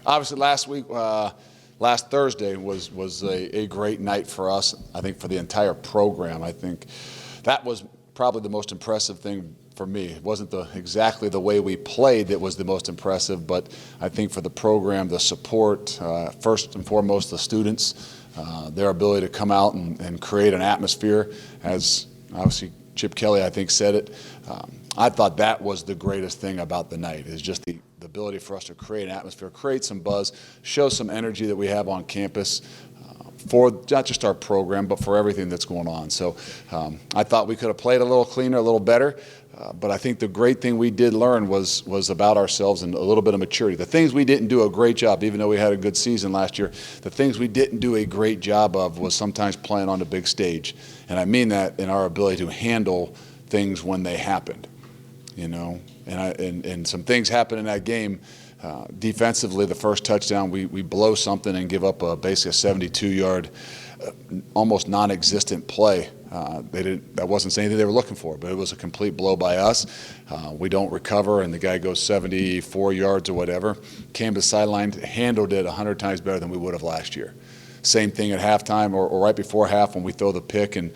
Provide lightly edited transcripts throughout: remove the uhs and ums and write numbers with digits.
Obviously, last Thursday was a great night for us. I think for the entire program. I think that was probably the most impressive thing for me. It wasn't exactly the way we played that was the most impressive, but I think for the program, the support, first and foremost, the students, their ability to come out and create an atmosphere, as obviously Chip Kelly, I think, said it. I thought that was the greatest thing about the night, is just the ability for us to create an atmosphere, create some buzz, show some energy that we have on campus for not just our program, but for everything that's going on. So I thought we could have played a little cleaner, a little better. But I think the great thing we did learn was about ourselves and a little bit of maturity. The things we didn't do a great job, even though we had a good season last year, the things we didn't do a great job of was sometimes playing on the big stage. And I mean that in our ability to handle things when they happened, you know. And some things happened in that game. Defensively, the first touchdown, we blow something and give up basically a 72-yard, almost non-existent play. That wasn't anything they were looking for, but it was a complete blow by us. We don't recover, and the guy goes 74 yards or whatever. Came to the sideline, handled it 100 times better than we would have last year. Same thing at halftime or right before half when we throw the pick and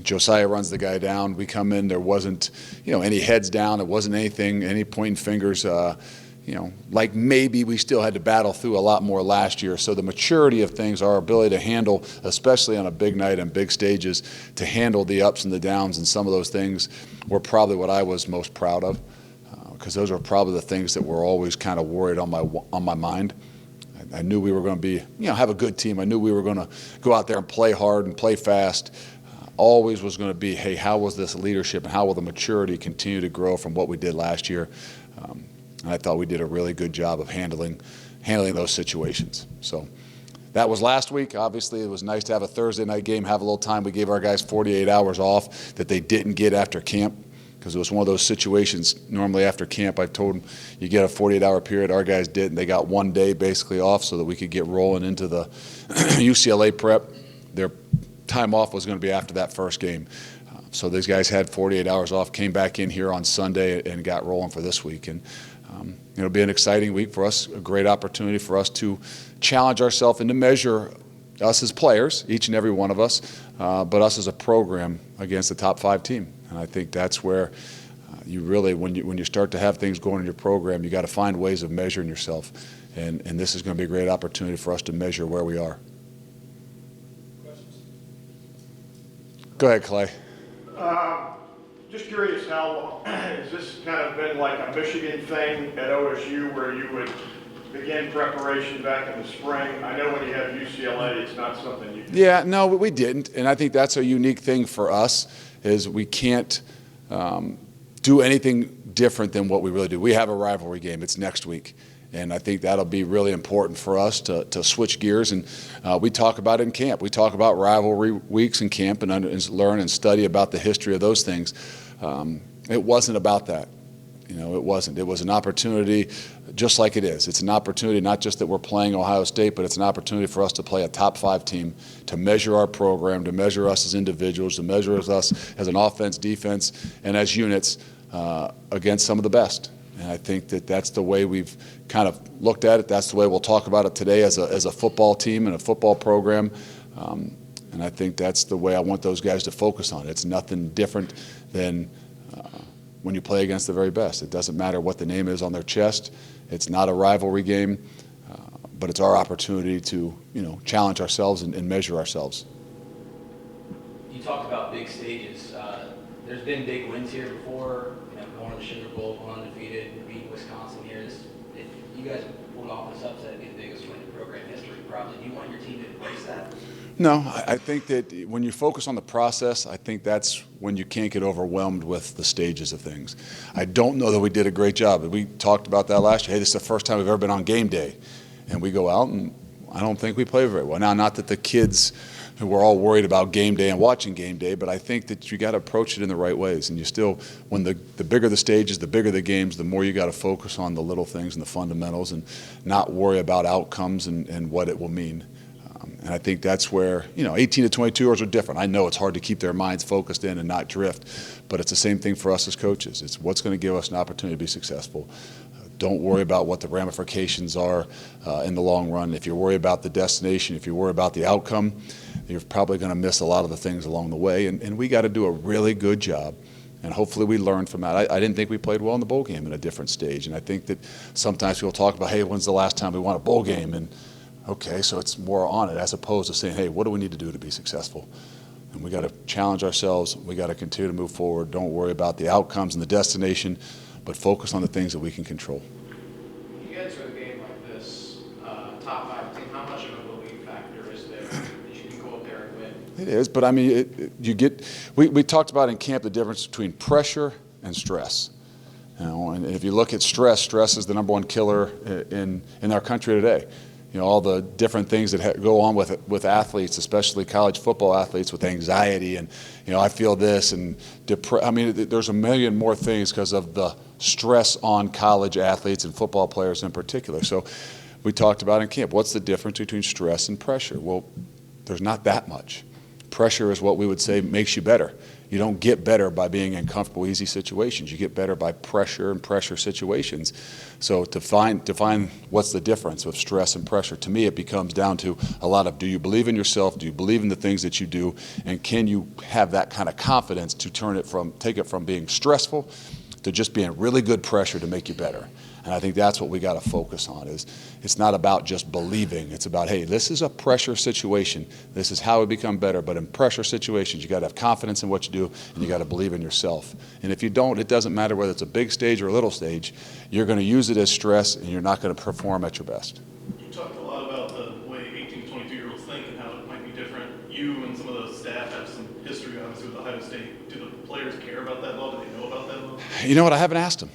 Josiah runs the guy down. We come in, there wasn't, any heads down. It wasn't anything, any pointing fingers, like maybe we still had to battle through a lot more last year. So the maturity of things, our ability to handle, especially on a big night and big stages, to handle the ups and the downs and some of those things were probably what I was most proud of, because those are probably the things that were always kind of worried on my mind. I knew we were going to be, have a good team. I knew we were going to go out there and play hard and play fast. Always was going to be, hey, how was this leadership and how will the maturity continue to grow from what we did last year? And I thought we did a really good job of handling those situations. So that was last week. Obviously, it was nice to have a Thursday night game, have a little time. We gave our guys 48 hours off that they didn't get after camp, because it was one of those situations. Normally after camp, I told them you get a 48-hour period. Our guys didn't. They got one day basically off so that we could get rolling into the UCLA prep. Their time off was going to be after that first game. So these guys had 48 hours off, came back in here on Sunday and got rolling for this week. And it'll be an exciting week for us, a great opportunity for us to challenge ourselves and to measure us as players, each and every one of us, but us as a program against the top 5 team. And I think that's where you really, when you start to have things going in your program, you got to find ways of measuring yourself. And this is going to be a great opportunity for us to measure where we are. Questions? Go ahead, Clay. Just curious, how has this kind of been like a Michigan thing at OSU where you would begin preparation back in the spring? I know when you have UCLA, it's not something you can. Yeah, no, we didn't. And I think that's a unique thing for us, is we can't do anything different than what we really do. We have a rivalry game. It's next week. And I think that'll be really important for us to switch gears. And we talk about it in camp. We talk about rivalry weeks in camp and learn and study about the history of those things. It wasn't about that. It wasn't. It was an opportunity, just like it is. It's an opportunity not just that we're playing Ohio State, but it's an opportunity for us to play a top 5 team, to measure our program, to measure us as individuals, to measure us as an offense, defense, and as units against some of the best. And I think that that's the way we've kind of looked at it. That's the way we'll talk about it today as a football team and a football program. And I think that's the way I want those guys to focus on. It's nothing different than when you play against the very best. It doesn't matter what the name is on their chest. It's not a rivalry game, but it's our opportunity to, challenge ourselves and measure ourselves. You talked about big stages. There's been big wins here before. Going to the Sugar Bowl, going undefeated, beat Wisconsin here. If you guys pulled off this upset, it'd be the biggest win in program history, probably. Do you want your team to embrace that? No, I think that when you focus on the process, I think that's when you can't get overwhelmed with the stages of things. I don't know that we did a great job. We talked about that last year. Hey, this is the first time we've ever been on game day. And we go out, and I don't think we play very well. Now, not that the kids who were all worried about game day and watching game day, but I think that you got to approach it in the right ways. And you still, when the bigger the stages, the bigger the games, the more you got to focus on the little things and the fundamentals and not worry about outcomes and what it will mean. And I think that's where, 18 to 22-year-olds are different. I know it's hard to keep their minds focused in and not drift, but it's the same thing for us as coaches. It's what's going to give us an opportunity to be successful. don't worry about what the ramifications are in the long run. If you worry about the destination, if you worry about the outcome, you're probably going to miss a lot of the things along the way. And we got to do a really good job. And hopefully we learn from that. I didn't think we played well in the bowl game in a different stage. And I think that sometimes people talk about, hey, when's the last time we won a bowl game? And okay, so it's more on it as opposed to saying, hey, what do we need to do to be successful? And we got to challenge ourselves. We got to continue to move forward. Don't worry about the outcomes and the destination, but focus on the things that we can control. When you get to a game like this, top 5 team, how much of a belief factor is there that you can go up there and win? It is, but I mean, we talked about in camp the difference between pressure and stress. You know, and if you look at stress is the #1 killer in our country today. You know, all the different things that go on with athletes, especially college football athletes, with anxiety and, you know, I feel this and I mean, there's a million more things because of the stress on college athletes and football players in particular. So we talked about in camp, what's the difference between stress and pressure? Well, there's not that much. Pressure is what we would say makes you better. You don't get better by being in comfortable, easy situations. You get better by pressure and pressure situations. So to find what's the difference with stress and pressure, to me it becomes down to a lot of, do you believe in yourself? Do you believe in the things that you do? And can you have that kind of confidence to take it from being stressful to just being really good pressure to make you better? And I think that's what we got to focus on. Is it's not about just believing. It's about, hey, this is a pressure situation. This is how we become better. But in pressure situations, you got to have confidence in what you do, and you got to believe in yourself. And if you don't, it doesn't matter whether it's a big stage or a little stage. You're going to use it as stress, and you're not going to perform at your best. You talked a lot about the way 18 to 22-year-olds think and how it might be different. You and some of the staff have some history, obviously, with Ohio State. Do the players care about that law? Do they know about that law? You know what? I haven't asked them.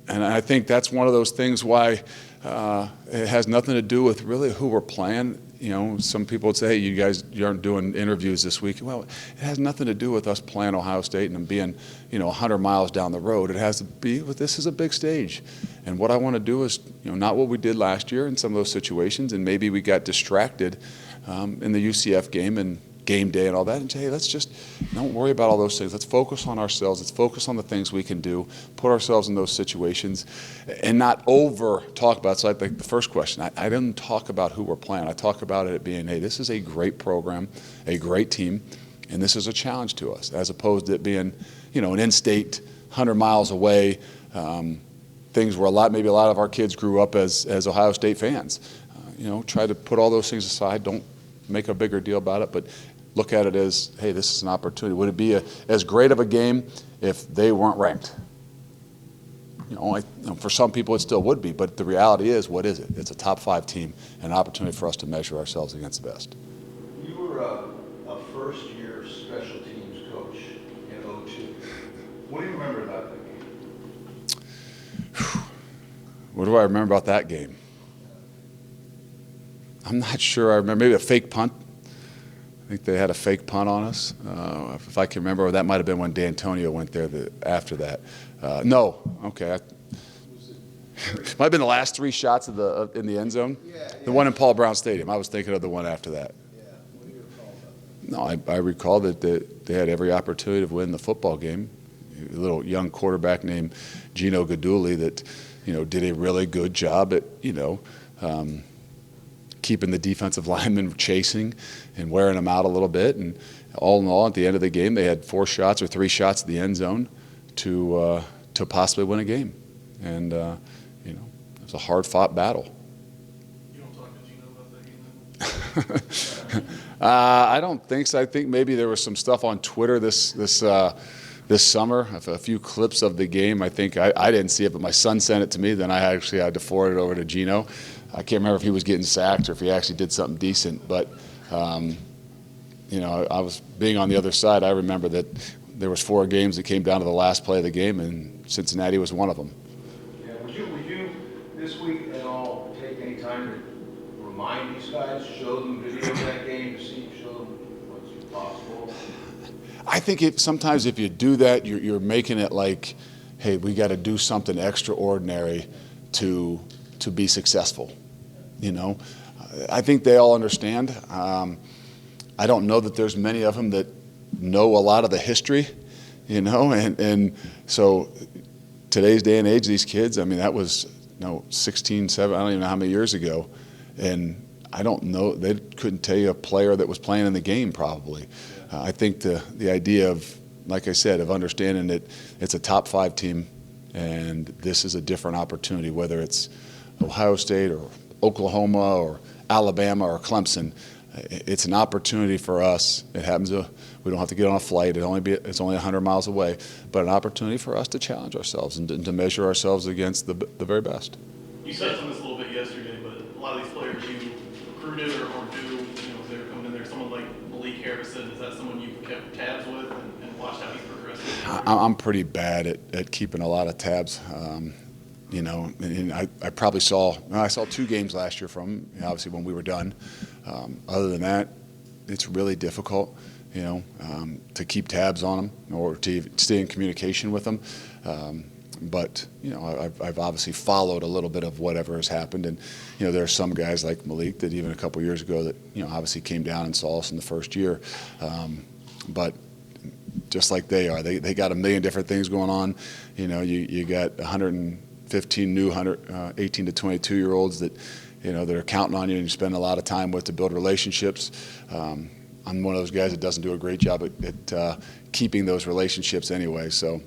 And I think that's one of those things why it has nothing to do with really who we're playing. You know, some people would say, hey, you aren't doing interviews this week. Well, it has nothing to do with us playing Ohio State and being, 100 miles down the road. It has to be with this is a big stage. And what I want to do is, not what we did last year in some of those situations, and maybe we got distracted in the UCF game and game day and all that, and say, hey, let's just don't worry about all those things. Let's focus on ourselves. Let's focus on the things we can do, put ourselves in those situations, and not over talk about it. So I think the first question, I didn't talk about who we're playing. I talk about it being, hey, this is a great program, a great team, and this is a challenge to us, as opposed to it being, an in-state, 100 miles away, things where maybe a lot of our kids grew up as Ohio State fans. Try to put all those things aside. Don't make a bigger deal about it, but look at it as, hey, this is an opportunity. Would it be as great of a game if they weren't ranked? For some people it still would be, but the reality is, what is it? It's a top 5 team, and an opportunity for us to measure ourselves against the best. You were a first-year special teams coach in 2002. What do you remember about that game? What do I remember about that game? I'm not sure. I remember maybe a fake punt. I think they had a fake punt on us. If I can remember, that might have been when D'Antonio went there after that. No. Okay. Might have been the last 3 shots in the end zone. Yeah. The one in Paul Brown Stadium. I was thinking of the one after that. Yeah. What do you recall about that? No, I recall that they had every opportunity to win the football game. A little young quarterback named Gino Guidugli that, did a really good job at, keeping the defensive linemen chasing and wearing them out a little bit. And all in all, at the end of the game, they had 4 shots or 3 shots at the end zone to possibly win a game. And, it was a hard-fought battle. You don't talk to Gino about that game? I don't think so. I think maybe there was some stuff on Twitter this summer, a few clips of the game. I think I didn't see it, but my son sent it to me. Then I actually had to forward it over to Gino. I can't remember if he was getting sacked or if he actually did something decent. But, I was being on the other side. I remember that there was 4 games that came down to the last play of the game, and Cincinnati was one of them. Yeah, would you this week at all take any time to remind these guys, show them video of that game to show them what's possible? I think sometimes if you do that, you're making it like, hey, we got to do something extraordinary to be successful. I think they all understand. I don't know that there's many of them that know a lot of the history, and so today's day and age, these kids, that was 16, 7, I don't even know how many years ago. And I don't know, they couldn't tell you a player that was playing in the game probably. I think the idea of, like I said, of understanding that it's a top 5 team and this is a different opportunity, whether it's Ohio State or Oklahoma or Alabama or Clemson. It's an opportunity for us. It happens to, we don't have to get on a flight. It's only 100 miles away, but an opportunity for us to challenge ourselves and to measure ourselves against the very best. You touched on this a little bit yesterday, but a lot of these players you recruited or knew, as they were coming in there, someone like Malik Harrison, is that someone you've kept tabs with and watched how he's progressed? I'm pretty bad at keeping a lot of tabs. And I probably saw 2 games last year from him, obviously when we were done. Other than that, it's really difficult, to keep tabs on them or to stay in communication with them. But I've obviously followed a little bit of whatever has happened, and there are some guys like Malik that even a couple years ago that obviously came down and saw us in the first year. But just like they are, they got a million different things going on. You got 115 new 18 to 22-year-olds that that are counting on you and you spend a lot of time with to build relationships. I'm one of those guys that doesn't do a great job at keeping those relationships anyway. So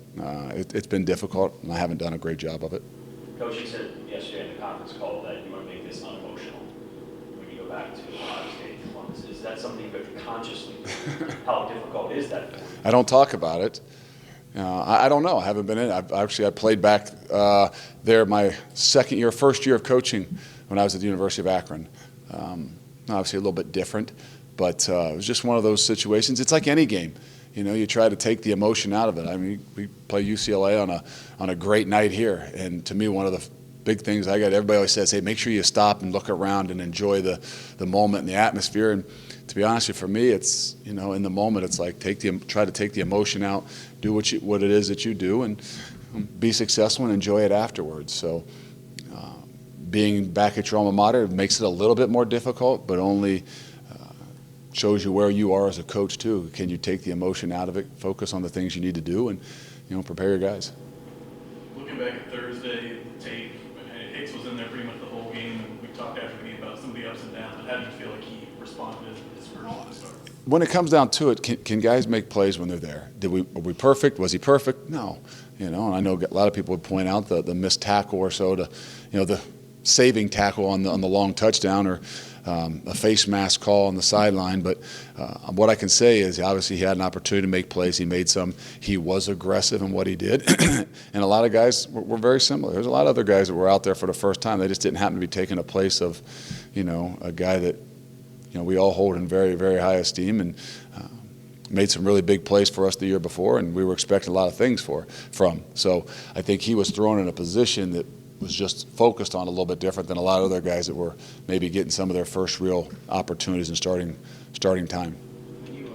it's been difficult, and I haven't done a great job of it. Coach, you said yesterday in the conference call that you want to make this unemotional when you go back to Ohio State and Columbus. Is that something you have to consciously do? How difficult is that for you? I don't talk about it. I don't know. I haven't been in. I played back there my first year of coaching when I was at the University of Akron. Obviously a little bit different, but it was just one of those situations. It's like any game. You try to take the emotion out of it. I mean, we play UCLA on a great night here, and to me, one of the big things everybody always says, hey, make sure you stop and look around and enjoy the moment and the atmosphere. And to be honest with you, for me, it's in the moment, it's like try to take the emotion out, do what it is that you do, and be successful and enjoy it afterwards. So being back at your alma mater makes it a little bit more difficult, but only shows you where you are as a coach too. Can you take the emotion out of it, focus on the things you need to do, and prepare your guys. Looking back at Thursday, the tape, Hicks was in there pretty much the whole game, and we talked after the game about some of the ups and downs, but how do you feel like he responded his first start? When it comes down to it, can guys make plays when they're there? Are we perfect? Was he perfect? No. And I know a lot of people would point out the missed tackle or so, the saving tackle on the long touchdown, or a face mask call on the sideline. But what I can say is, obviously, he had an opportunity to make plays. He made some. He was aggressive in what he did. And a lot of guys were very similar. There's a lot of other guys that were out there for the first time. They just didn't happen to be taking a place of, a guy that, we all hold in very, very high esteem, and made some really big plays for us the year before, and we were expecting a lot of things from. So I think he was thrown in a position that was just focused on a little bit different than a lot of other guys that were maybe getting some of their first real opportunities and starting time. When you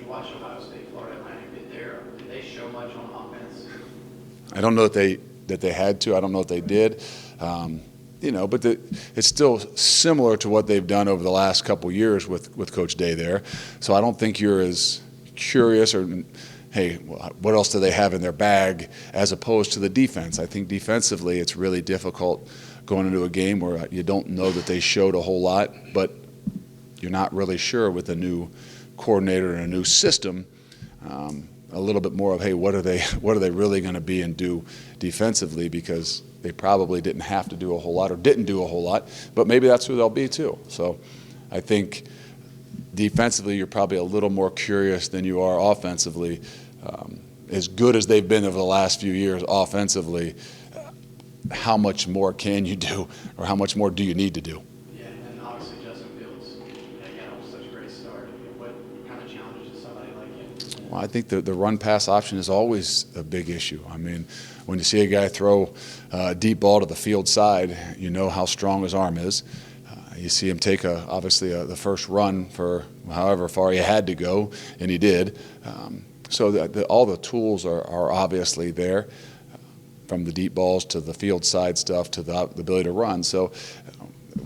watch Ohio State, Florida Atlantic, did they show much on offense? I don't know that they had to. I don't know if they did. But it's still similar to what they've done over the last couple years with Coach Day there. So I don't think you're as curious or, hey, what else do they have in their bag, as opposed to the defense. I think defensively it's really difficult going into a game where you don't know that they showed a whole lot, but you're not really sure with a new coordinator and a new system. A little bit more of, hey, what are they really going to be and do defensively, because they probably didn't have to do a whole lot or didn't do a whole lot, but maybe that's who they'll be too. So I think defensively you're probably a little more curious than you are offensively. As good as they've been over the last few years offensively, how much more can you do, or how much more do you need to do? Yeah, and obviously Justin Fields, again, off such a great start. What kind of challenges does somebody like him? Well, I think the run-pass option is always a big issue. I mean, when you see a guy throw a deep ball to the field side, you know how strong his arm is. You see him take obviously the first run for however far he had to go, and he did. So all the tools are obviously there, from the deep balls to the field side stuff to the ability to run. So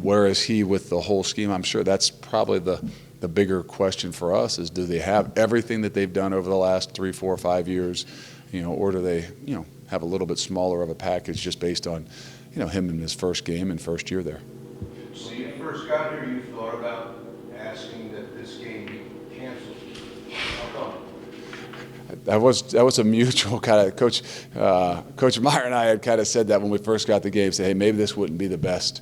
where is he with the whole scheme? I'm sure that's probably the bigger question for us, is do they have everything that they've done over the last 3, 4, 5 years, or do they, have a little bit smaller of a package just based on, him in his first game and first year there. When you first got here, you thought about asking that this game be canceled. How come? That was a mutual kind of Coach Meyer and I had kind of said that when we first got the game. Say, hey, maybe this wouldn't be the best,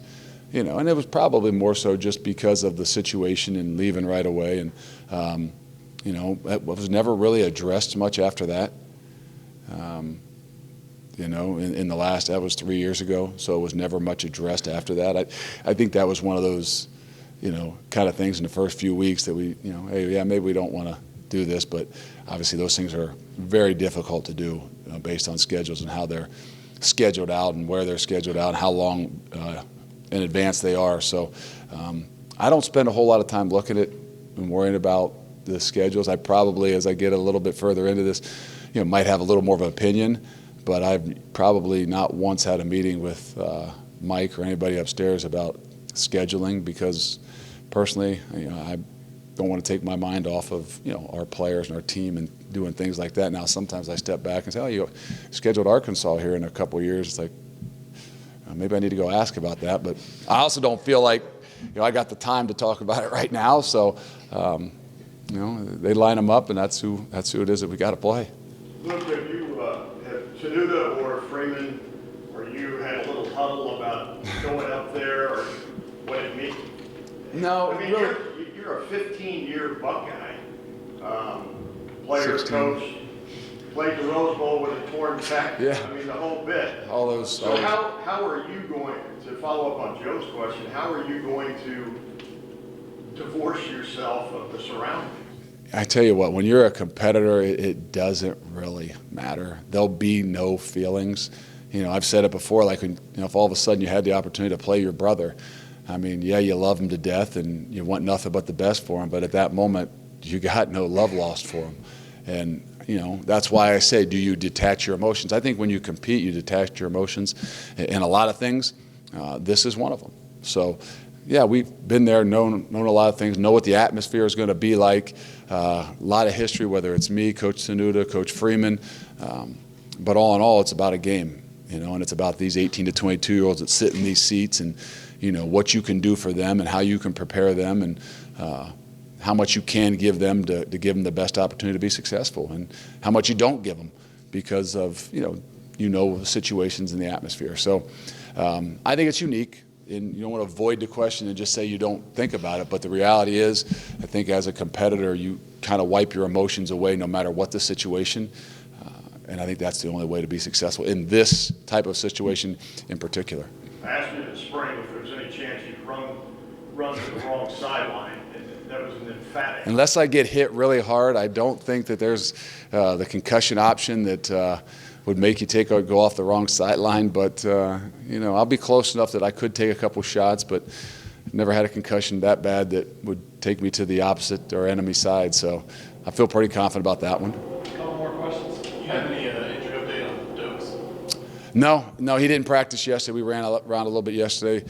And it was probably more so just because of the situation and leaving right away, and that was never really addressed much after that. In the last, that was 3 years ago, so it was never much addressed after that. I think that was one of those, kind of things in the first few weeks that we, hey, yeah, maybe we don't want to do this, but obviously those things are very difficult to do based on schedules and how they're scheduled out and where they're scheduled out and how long in advance they are. So I don't spend a whole lot of time looking at and worrying about the schedules. I probably, as I get a little bit further into this, might have a little more of an opinion, but I've probably not once had a meeting with Mike or anybody upstairs about scheduling, because personally, I don't want to take my mind off of our players and our team and doing things like that. Now sometimes I step back and say, oh, you scheduled Arkansas here in a couple of years. It's like, maybe I need to go ask about that. But I also don't feel like I got the time to talk about it right now. So they line them up, and that's who it is that we got to play. Luke, have Tenuta or Freeman, or you had a little huddle about going up there or what it means? No, I mean, really. you're a 15-year Buckeye player, 16. coach, played the Rose Bowl with a torn pec. Yeah. I mean, the whole bit. All those. So how are you going, to follow up on Joe's question, how are you going to divorce yourself of the surroundings? I tell you what, when you're a competitor, it doesn't really matter. There'll be no feelings. I've said it before, like if all of a sudden you had the opportunity to play your brother, I mean, yeah, you love him to death and you want nothing but the best for him, but at that moment, you got no love lost for him. And, that's why I say, do you detach your emotions? I think when you compete, you detach your emotions in a lot of things. This is one of them. So, yeah, we've been there, known a lot of things, know what the atmosphere is going to be like, a lot of history, whether it's me, Coach Tenuta, Coach Freeman. But all in all, it's about a game, and it's about these 18 to 22-year-olds that sit in these seats and, what you can do for them and how you can prepare them and how much you can give them to give them the best opportunity to be successful, and how much you don't give them because of, the situations in the atmosphere. So I think it's unique. And you don't want to avoid the question and just say you don't think about it. But the reality is, I think as a competitor, you kind of wipe your emotions away no matter what the situation. And I think that's the only way to be successful in this type of situation in particular. I asked you in the spring if there was any chance you'd run to the wrong sideline, and that was an emphatic. Unless I get hit really hard, I don't think that there's the concussion option that would make you go off the wrong sideline, but I'll be close enough that I could take a couple shots, but never had a concussion that bad that would take me to the opposite or enemy side, so I feel pretty confident about that one. A couple more questions. You have any injury update on Dokes? No, he didn't practice yesterday. We ran around a little bit yesterday,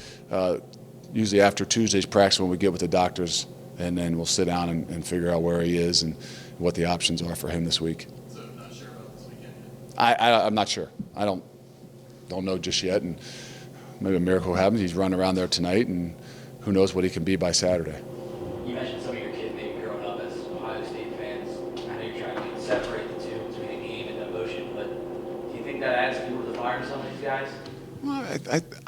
usually after Tuesday's practice when we get with the doctors, and then we'll sit down and figure out where he is and what the options are for him this week. I'm not sure. I don't know just yet, and maybe a miracle happens. He's running around there tonight, and who knows what he can be by Saturday. You mentioned some of your kids maybe growing up as Ohio State fans. I know you're trying to separate the two between the game and the emotion, but do you think that adds fuel to the fire to some of these guys? Well,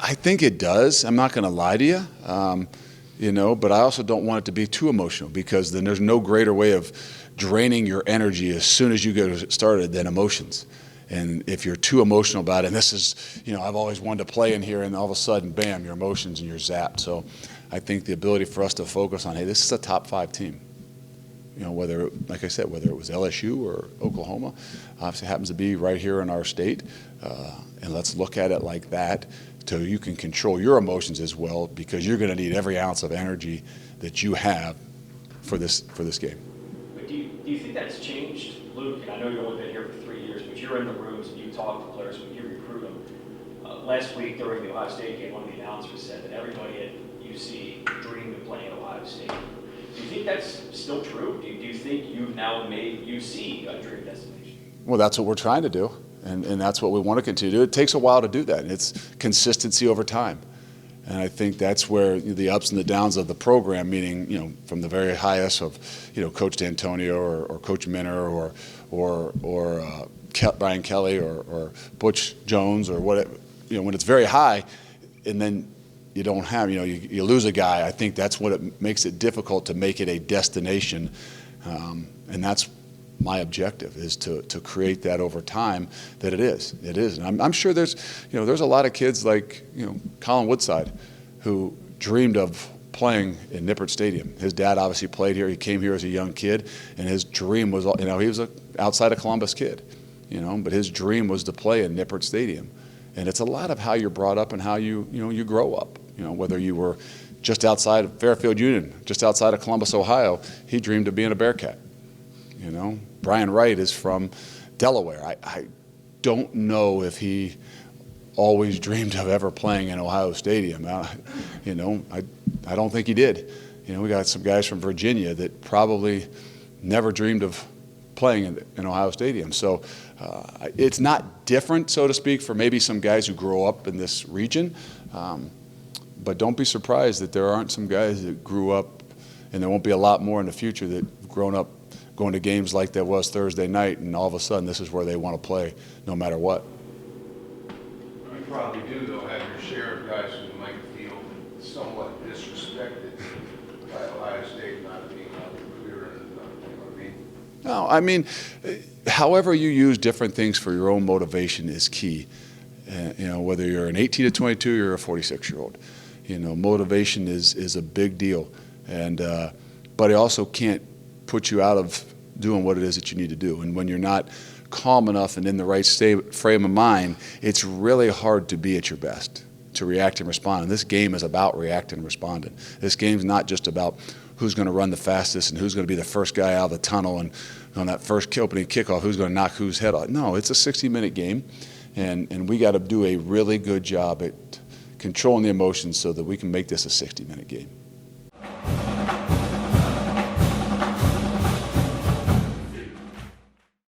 I think it does. I'm not going to lie to you, but I also don't want it to be too emotional, because then there's no greater way of draining your energy as soon as you get started than emotions. And if you're too emotional about it, and this is, I've always wanted to play in here, and all of a sudden, bam, your emotions and you're zapped. So I think the ability for us to focus on, hey, this is a top 5 team. Whether, like I said, whether it was LSU or Oklahoma, obviously happens to be right here in our state. And let's look at it like that, so you can control your emotions as well, because you're going to need every ounce of energy that you have for this game. But do you think that's changed, Luke? And I know you've only been here for 3 years, but you're in the rooms and you talk to players when you recruit them. Last week during the Ohio State game, one of the announcers said that everybody at UC dreamed of playing at Ohio State. Do you think that's still true? Do you think you've now made UC a dream destination? Well, that's what we're trying to do. And that's what we want to continue to do. It takes a while to do that. It's consistency over time. And I think that's where the ups and the downs of the program, meaning, from the very highest of, Coach D'Antonio or Coach Minner or Brian Kelly or Butch Jones or what, when it's very high and then you don't have, you lose a guy, I think that's what it makes it difficult to make it a destination. And that's my objective, is to create that over time that it is. It is. And I'm sure there's a lot of kids like, Colin Woodside, who dreamed of playing in Nippert Stadium. His dad obviously played here. He came here as a young kid, and his dream was, he was a outside of Columbus kid, but his dream was to play in Nippert Stadium. And it's a lot of how you're brought up and how you grow up. Whether you were just outside of Fairfield Union, just outside of Columbus, Ohio, he dreamed of being a Bearcat. Brian Wright is from Delaware. I don't know if he always dreamed of ever playing in Ohio Stadium. I don't think he did. We got some guys from Virginia that probably never dreamed of playing in Ohio Stadium. So it's not different, so to speak, for maybe some guys who grow up in this region. But don't be surprised that there aren't some guys that grew up, and there won't be a lot more in the future that have grown up going to games like that was Thursday night, and all of a sudden this is where they want to play no matter what. You probably do, though, have your share of guys who might feel somewhat disrespected by Ohio State not being able to clear it, you know what I mean? No, I mean, however you use different things for your own motivation is key. Whether you're an 18 to 22, you're a 46-year-old. Motivation is a big deal, but it also can't put you out of doing what it is that you need to do. And when you're not calm enough and in the right frame of mind, it's really hard to be at your best, to react and respond. And this game is about reacting and responding. This game's not just about who's going to run the fastest and who's going to be the first guy out of the tunnel, and on that first opening kickoff, who's going to knock whose head off. No, it's a 60-minute game, and we got to do a really good job at controlling the emotions so that we can make this a 60-minute game.